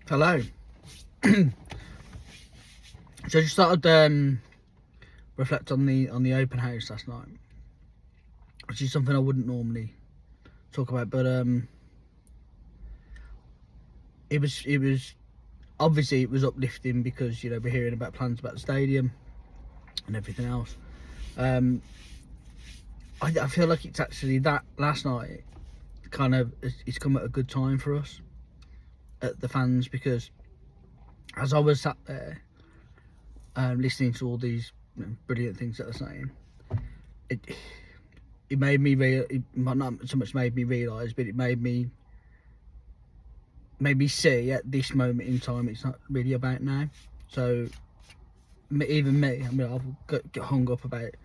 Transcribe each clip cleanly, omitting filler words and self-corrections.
Hello. So I just started reflect on the open house last night, which is something I wouldn't normally talk about, but it was obviously it was uplifting because we're hearing about plans about the stadium and everything else. I feel like it's actually that last night kind of it's come at a good time for us at the fans, because as I was sat there listening to all these brilliant things that they're saying, it made me not so much made me realise, but it made me see at this moment in time it's not really about now. So even me, I mean, I've got hung up about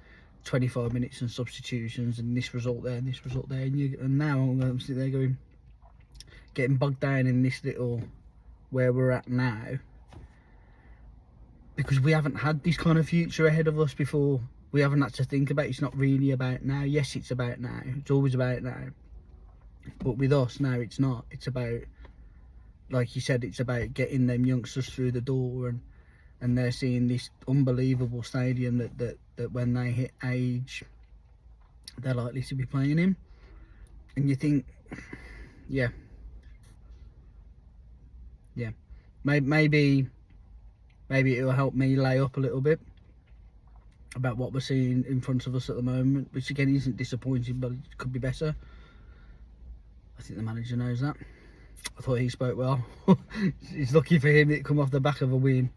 25 minutes and substitutions and this result there and this result there, and now I'm sitting there getting bogged down in this little where we're at now, because we haven't had this kind of future ahead of us before. We haven't had to think about it. It's not really about now. Yes, it's about now. It's always about now. But with us now, it's not. It's about, like you said, it's about getting them youngsters through the door, and they're seeing this unbelievable stadium that when they hit age, they're likely to be playing in. And you think, yeah, maybe it will help me lay up a little bit about what we're seeing in front of us at the moment, which again isn't disappointing, but it could be better. I think the manager knows that. I thought he spoke well. It's lucky for him it come off the back of a win.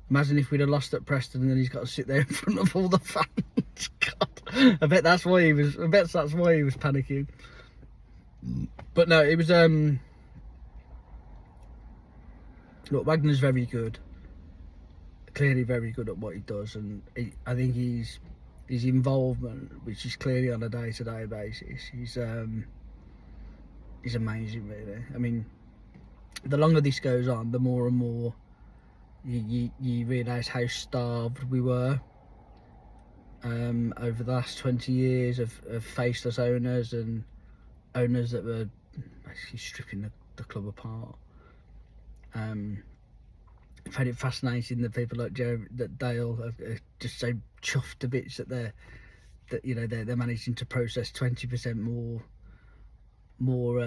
Imagine if we'd have lost at Preston and then he's got to sit there in front of all the fans. God, I bet that's why he was panicking. But no, it was look, Wagner's very good. Clearly very good at what he does, and I think his involvement, which is clearly on a day-to-day basis, he's amazing, really. I mean, the longer this goes on, the more and more you realise how starved we were over the last 20 years of faceless owners, and owners that were basically stripping the club apart. I find it fascinating that people like Dale are just so chuffed to bits that they're managing to process 20% more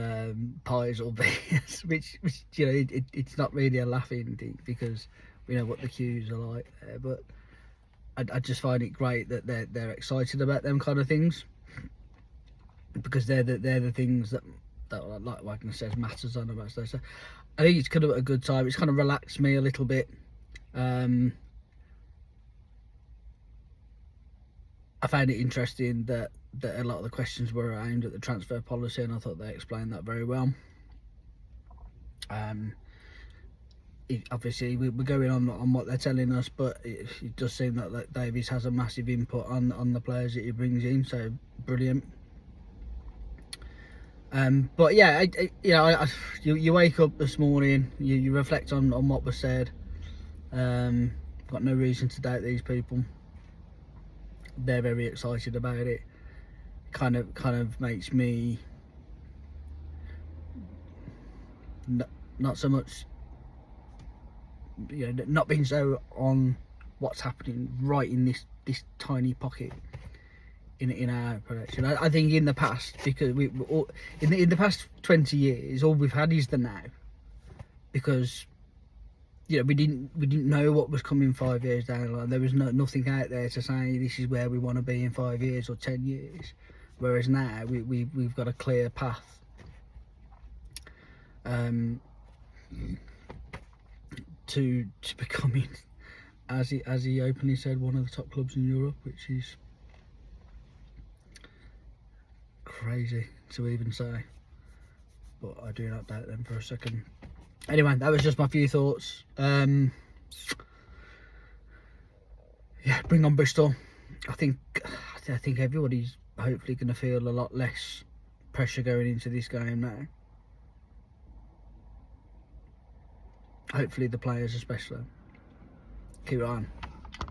pies or beers, which it's not really a laughing thing, because we know what the queues are like there. But I just find it great that they're excited about them kind of things, because they're the things that like Wagner says matters on about. So I think it's kind of a good time. It's kind of relaxed me a little bit. I found it interesting that a lot of the questions were aimed at the transfer policy, and I thought they explained that very well. Obviously we're going on what they're telling us, but it does seem that Davies has a massive input on the players that he brings in, so brilliant. But yeah, you wake up this morning, you reflect on what was said. Got no reason to doubt these people. They're very excited about it. Kind of makes me not so much, not being so on what's happening right in this tiny pocket in our production. I think in the past, because in the past 20 years, all we've had is the now, because we didn't know what was coming 5 years down the line. There was nothing out there to say this is where we want to be in 5 years or 10 years. Whereas now we've got a clear path to becoming, as he openly said, one of the top clubs in Europe, which is crazy to even say, but I do not doubt them for a second. Anyway, that was just my few thoughts. Yeah, bring on Bristol. I think everybody's hopefully going to feel a lot less pressure going into this game now. Hopefully the players especially. Keep it on.